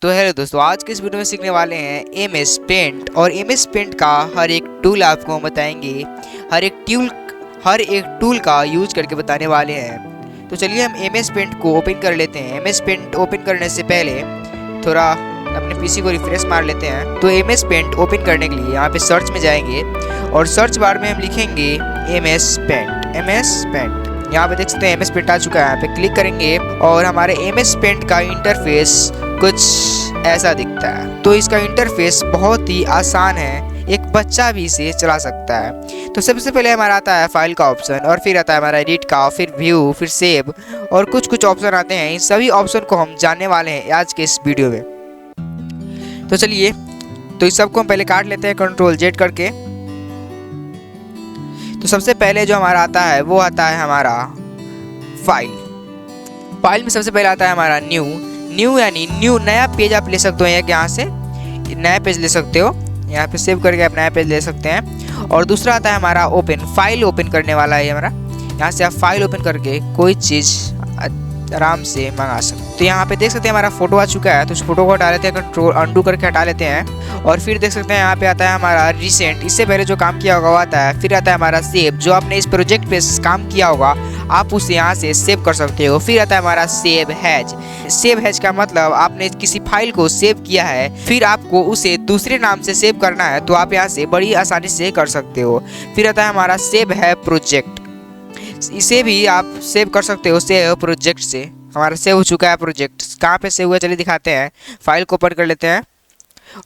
तो हेलो दोस्तों, आज के इस वीडियो में सीखने वाले हैं एम एस पेंट। और एम एस पेंट का हर एक टूल आपको हम बताएंगे। हर एक टूल का यूज करके बताने वाले हैं। तो चलिए हम एम एस पेंट को ओपन कर लेते हैं। एम एस पेंट ओपन करने से पहले थोड़ा अपने पीसी को रिफ्रेश मार लेते हैं। तो एम एस पेंट ओपन करने के लिए यहाँ पे सर्च में जाएंगे और सर्च बार में हम लिखेंगे M S paint. M S paint यहाँ पे देख सकते हैं एम एस पेंट आ चुका है। यहाँ पे क्लिक करेंगे और हमारे एम एस पेंट का इंटरफेस कुछ ऐसा दिखता है। तो इसका इंटरफेस बहुत ही आसान है, एक बच्चा भी इसे चला सकता है। तो सबसे पहले हमारा आता है फाइल का ऑप्शन, और फिर आता है हमारा एडिट का, फिर व्यू, फिर सेव, और कुछ ऑप्शन आते हैं। इन सभी ऑप्शन को हम जानने वाले हैं आज के इस वीडियो में। तो चलिए, तो इस सबको हम पहले काट लेते हैं कंट्रोल जेड करके। तो सबसे पहले जो हमारा आता है वो आता है हमारा फाइल में सबसे पहले आता है हमारा न्यू यानी न्यू नया पेज आप ले सकते हो। यहाँ से नया पेज ले सकते हो, यहाँ पे सेव करके आप नया पेज ले सकते हैं। और दूसरा आता है हमारा ओपन, फाइल ओपन करने वाला है हमारा। यहाँ से आप फाइल ओपन करके कोई चीज़ आराम से मंगा सकते हैं। तो यहाँ पे देख सकते हैं हमारा फोटो आ चुका है। तो उस फोटो को हटा लेते हैं, कंट्रोल अंडू करके हटा लेते हैं। और फिर देख सकते हैं यहाँ पे आता है हमारा रिसेंट, इससे पहले जो काम किया होगा वो आता है। फिर आता है हमारा सेव, जो आपने इस प्रोजेक्ट पे काम किया होगा आप उसे यहाँ से सेव कर सकते हो। फिर आता है हमारा सेव हैज का मतलब आपने किसी फाइल को सेव किया है, फिर आपको उसे दूसरे नाम से सेव करना है, तो आप यहाँ से बड़ी आसानी से कर सकते हो। फिर आता है हमारा सेव है प्रोजेक्ट, इसे भी आप सेव कर सकते हो सेव प्रोजेक्ट से। हमारा सेव हो चुका है प्रोजेक्ट। कहाँ पे सेव हुआ चलिए दिखाते हैं। फाइल को ओपन कर लेते हैं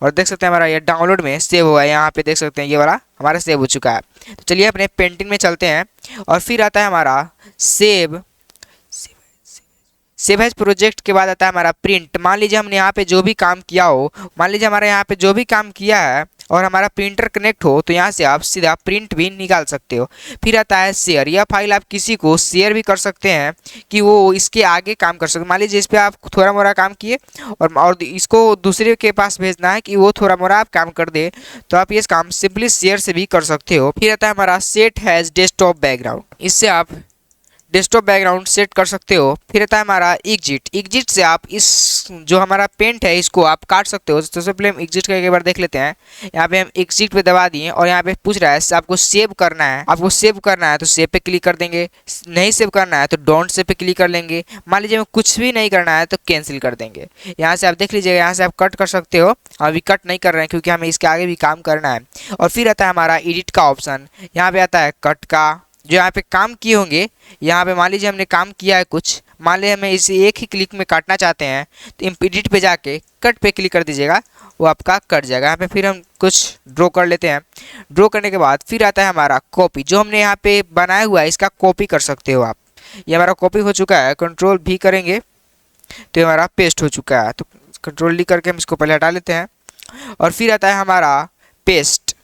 और देख सकते हैं हमारा ये डाउनलोड में सेव हुआ है। यहाँ पे देख सकते हैं ये वाला हमारा सेव हो चुका है। तो चलिए अपने पेंटिंग में चलते हैं। और फिर आता है हमारा सेव एज प्रोजेक्ट के बाद आता है हमारा प्रिंट। मान लीजिए हमने यहाँ पे जो भी काम किया हो, मान लीजिए हमारे यहाँ पे जो भी काम किया है और हमारा प्रिंटर कनेक्ट हो, तो यहाँ से आप सीधा प्रिंट भी निकाल सकते हो। फिर आता है शेयर, यह फाइल आप किसी को शेयर भी कर सकते हैं कि वो इसके आगे काम कर सके। मान लीजिए इस पर आप थोड़ा मोड़ा काम किए और इसको दूसरे के पास भेजना है कि वो थोड़ा मोड़ा आप काम कर दे, तो आप ये काम सिंपली शेयर से भी कर सकते हो। फिर आता है हमारा सेट हैज डेस्कटॉप बैकग्राउंड, इससे आप डेस्कटॉप बैकग्राउंड सेट कर सकते हो। फिर आता है हमारा एग्जिट से आप इस जो हमारा पेंट है इसको आप काट सकते हो। तो सबसे पहले हम एग्जिट का एक बार देख लेते हैं। यहाँ पे हम एग्जिट पे दबा दिए और यहाँ पे पूछ रहा है आपको सेव करना है, तो सेव पे क्लिक कर देंगे। नहीं सेव करना है तो डोंट सेव पे क्लिक कर लेंगे। मान लीजिए हमें कुछ भी नहीं करना है तो कैंसिल कर देंगे। यहाँ से आप देख लीजिएगा, यहाँ से आप कट कर सकते हो। अभी कट नहीं कर रहे हैं क्योंकि हमें इसके आगे भी काम करना है। और फिर आता है हमारा एडिट का ऑप्शन, यहाँ पे आता है कट का, जो यहाँ पे काम किए होंगे। यहाँ पे मान लीजिए हमने काम किया है कुछ, मान लीजिए हमें इसे एक ही क्लिक में काटना चाहते हैं, तो एडिट पे जाके कट पे क्लिक कर दीजिएगा, वो आपका कट जाएगा। यहाँ पे फिर हम कुछ ड्रॉ कर लेते हैं। ड्रॉ करने के बाद फिर आता है हमारा कॉपी, जो हमने यहाँ पे बनाया हुआ है इसका कॉपी कर सकते हो आप। ये हमारा कॉपी हो चुका है, कंट्रोल भी करेंगे तो ये हमारा पेस्ट हो चुका है। तो कंट्रोल डी करके हम इसको पहले हटा लेते हैं। और फिर आता है हमारा पेस्ट,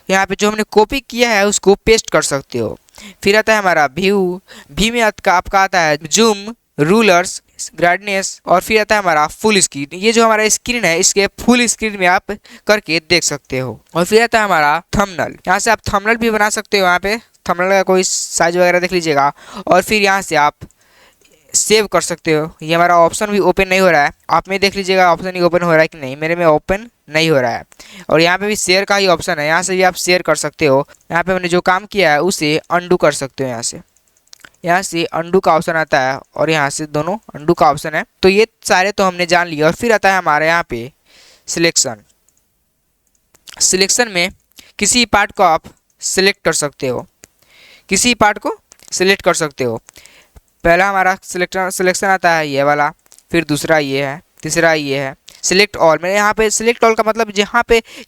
यहाँ पे जो हमने कॉपी किया है उसको पेस्ट कर सकते हो। फिर आता है हमारा व्यू में आपका आता है जूम, रूलर्स, ब्राइटनेस, और फिर आता है हमारा फुल स्क्रीन। ये जो हमारा स्क्रीन है इसके फुल स्क्रीन में आप करके देख सकते हो। और फिर आता है हमारा थंबनेल, यहाँ से आप थंबनेल भी बना सकते हो। यहाँ पे थंबनेल का कोई साइज वगैरह देख लीजिएगा। और फिर यहाँ से आप सेव कर सकते हो। ये हमारा ऑप्शन भी ओपन नहीं हो रहा है, आप में देख लीजिएगा ऑप्शन ही ओपन हो रहा है कि नहीं। मेरे में ओपन नहीं हो रहा है। और यहाँ पे भी शेयर का ही ऑप्शन है, यहाँ से भी आप शेयर कर सकते हो। यहाँ पे हमने जो काम किया है उसे अंडू कर सकते हो। यहाँ से अंडू का ऑप्शन आता है और यहाँ से दोनों अंडू का ऑप्शन है। तो ये सारे तो हमने जान लिया। और फिर आता है हमारे यहाँ पे सिलेक्शन में किसी पार्ट को आप सिलेक्ट कर सकते हो। पहला हमारा सिलेक्शन आता है ये वाला, फिर दूसरा ये है, तीसरा ये है सिलेक्ट ऑल। मेरे यहाँ पे सिलेक्ट ऑल का मतलब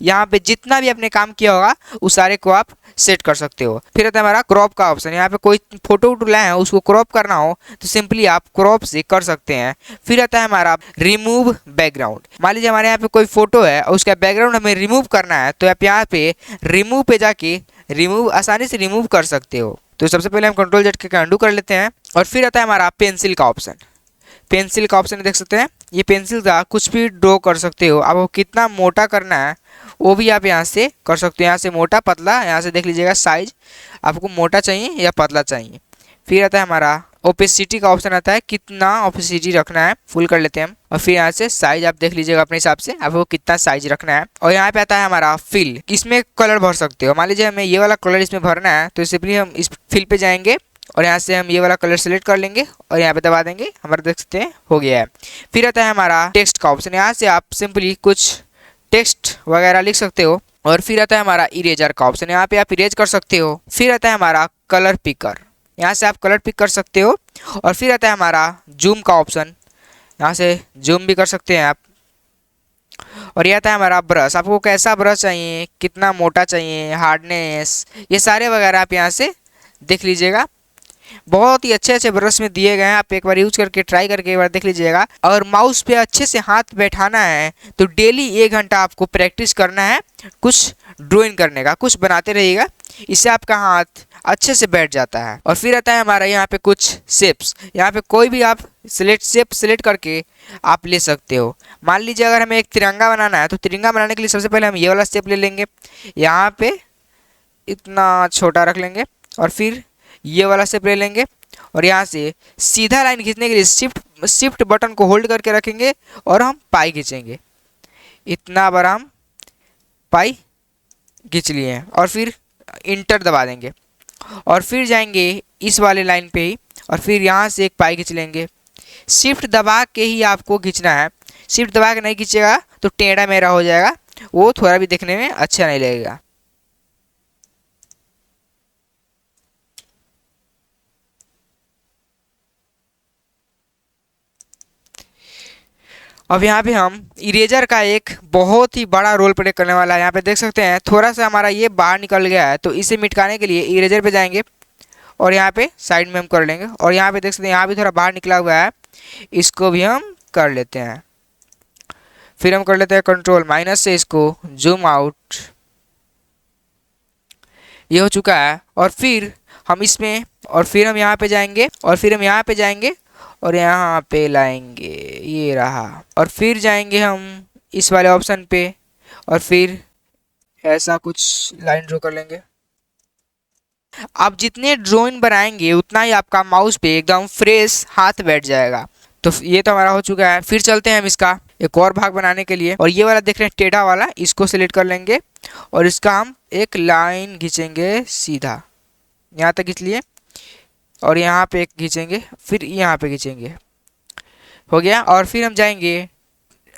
यहाँ पे जितना भी आपने काम किया होगा उस सारे को आप सेट कर सकते हो। फिर आता है हमारा क्रॉप का ऑप्शन, यहाँ पे कोई फोटो वोटो लाए हैं उसको क्रॉप करना हो तो सिंपली आप क्रॉप से कर सकते हैं। फिर आता है हमारा रिमूव बैकग्राउंड, मान लीजिए हमारे यहाँ पे कोई फोटो है और उसका बैकग्राउंड हमें रिमूव करना है, तो आप यहाँ पे रिमूव पे जाके आसानी से रिमूव कर सकते हो। तो सबसे पहले हम कंट्रोल जेड के अंडू कर लेते हैं। और फिर आता है हमारा पेंसिल का ऑप्शन, देख सकते हैं ये पेंसिल का कुछ भी ड्रॉ कर सकते हो। अब वो कितना मोटा करना है वो भी आप यहाँ से कर सकते हो। यहाँ से मोटा पतला, यहाँ से देख लीजिएगा साइज आपको मोटा चाहिए या पतला चाहिए। फिर आता है हमारा ओपेसिटी का ऑप्शन आता है, कितना ओपेसिटी रखना है, फुल कर लेते हैं हम। और फिर यहाँ से साइज आप देख लीजिएगा अपने हिसाब से आपको कितना साइज रखना है। और यहाँ पे आता है हमारा फिल, इसमें कलर भर सकते हो। मान लीजिए हमें ये वाला कलर इसमें भरना है, तो सिंपली हम इस फिल पे जाएंगे और यहाँ से हम ये वाला कलर सेलेक्ट कर लेंगे और यहाँ पे दबा देंगे, हमारा देख सकते हैं हो गया है। फिर आता है हमारा टेक्स्ट का ऑप्शन, यहाँ से आप सिंपली कुछ टेक्स्ट वगैरह लिख सकते हो। और फिर आता है हमारा इरेजर का ऑप्शन, यहाँ पे आप इरेज कर सकते हो। फिर आता है हमारा कलर पिकर, यहाँ से आप कलर पिक कर सकते हो। और फिर आता है हमारा जूम का ऑप्शन, यहाँ से जूम भी कर सकते हैं आप। और ये आता है हमारा ब्रश, आपको कैसा ब्रश चाहिए, कितना मोटा चाहिए, हार्डनेस, ये सारे वगैरह आप यहाँ से देख लीजिएगा। बहुत ही अच्छे अच्छे ब्रश में दिए गए हैं, आप एक बार यूज करके ट्राई करके एक बार देख लीजिएगा। अगर माउस पे अच्छे से हाथ बैठाना है तो डेली 1 घंटा आपको प्रैक्टिस करना है कुछ ड्राइंग करने का, कुछ बनाते रहिएगा, इससे आपका हाथ अच्छे से बैठ जाता है। और फिर आता है हमारा यहाँ पे कुछ शेप्स, यहाँ पे कोई भी आप शेप सेलेक्ट करके आप ले सकते हो। मान लीजिए अगर हमें एक तिरंगा बनाना है, तो तिरंगा बनाने के लिए सबसे पहले हम ये वाला शेप ले लेंगे, यहाँ पे इतना छोटा रख लेंगे। और फिर ये वाला शेप ले लेंगे और यहाँ से सीधा लाइन खींचने के लिए शिफ्ट बटन को होल्ड करके रखेंगे और हम पाई खींचेंगे। इतना बार हम पाई खींच लिए हैं और फिर इंटर दबा देंगे और फिर जाएंगे इस वाले लाइन पे ही और फिर यहाँ से एक पाई खींच लेंगे। शिफ्ट दबा के ही आपको खींचना है, शिफ्ट दबा के नहीं खींचेगा तो टेढ़ा मेढ़ा हो जाएगा, वो थोड़ा भी देखने में अच्छा नहीं लगेगा। अब यहाँ पे हम इरेजर का एक बहुत ही बड़ा रोल प्ले करने वाला है। यहाँ पे देख सकते हैं थोड़ा सा हमारा ये बाहर निकल गया है, तो इसे मिटाने के लिए इरेजर पे जाएंगे और यहाँ पे साइड में हम कर लेंगे। और यहाँ पे देख सकते हैं यहाँ भी थोड़ा बाहर निकला हुआ है, इसको भी हम कर लेते हैं। फिर हम कर लेते हैं कंट्रोल माइनस से इसको जूम आउट, ये हो चुका है। और फिर हम इसमें और फिर हम यहाँ पे जाएंगे और फिर हम यहाँ पे जाएंगे और यहाँ पे लाएंगे, ये रहा। और फिर जाएंगे हम इस वाले ऑप्शन पे और फिर ऐसा कुछ लाइन ड्रॉ कर लेंगे। आप जितने ड्राइंग बनाएंगे उतना ही आपका माउस पे एकदम फ्रेश हाथ बैठ जाएगा। तो ये तो हमारा हो चुका है। फिर चलते हैं हम इसका एक और भाग बनाने के लिए। और ये वाला देख रहे हैं टेढ़ा वाला, इसको सिलेक्ट कर लेंगे और इसका हम एक लाइन खींचेंगे सीधा, यहाँ तक खींच लिए और यहाँ पे एक खींचेंगे, फिर यहाँ पे खींचेंगे, हो गया। और फिर हम जाएंगे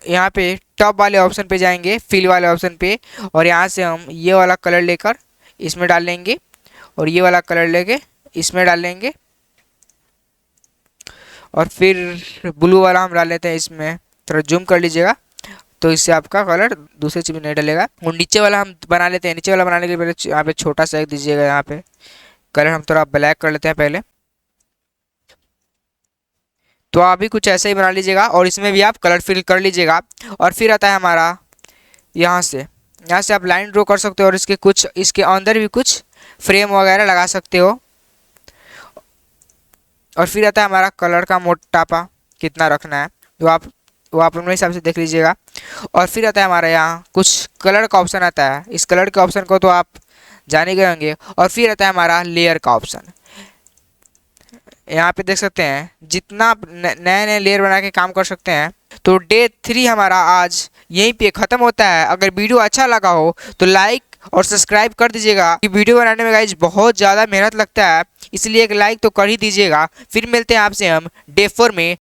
यहाँ पे टॉप वाले ऑप्शन पे जाएंगे, फिल वाले ऑप्शन पे, और यहाँ से हम ये वाला कलर लेकर इसमें डाल लेंगे और ये वाला कलर लेके इसमें डाल लेंगे और फिर ब्लू वाला हम डाल लेते हैं इसमें। थोड़ा जूम कर लीजिएगा तो इससे आपका कलर दूसरे चीज में नहीं डलेगा। और नीचे वाला हम बना लेते हैं, नीचे वाला बनाने के लिए यहाँ पे छोटा सा एक दीजिएगा, यहाँ पे कलर हम थोड़ा ब्लैक कर लेते हैं पहले। तो आप भी कुछ ऐसा ही बना लीजिएगा और इसमें भी आप कलर फिल कर लीजिएगा। और फिर आता है हमारा यहाँ से आप लाइन ड्रॉ कर सकते हो और इसके अंदर भी कुछ फ्रेम वगैरह लगा सकते हो। और फिर आता है हमारा कलर का मोटापा कितना रखना है, वो आप अपने हिसाब से देख लीजिएगा। और फिर आता है हमारा यहाँ कुछ कलर का ऑप्शन आता है, इस कलर के ऑप्शन को तो आप जान ही गए होंगे। और फिर आता है हमारा लेयर का ऑप्शन, यहाँ पे देख सकते हैं जितना आप नए नए लेयर बना के काम कर सकते हैं। तो डे 3 हमारा आज यहीं पे ख़त्म होता है। अगर वीडियो अच्छा लगा हो तो लाइक और सब्सक्राइब कर दीजिएगा। वीडियो बनाने में गाइज बहुत ज़्यादा मेहनत लगता है, इसलिए एक लाइक तो कर ही दीजिएगा। फिर मिलते हैं आपसे हम डे 4 में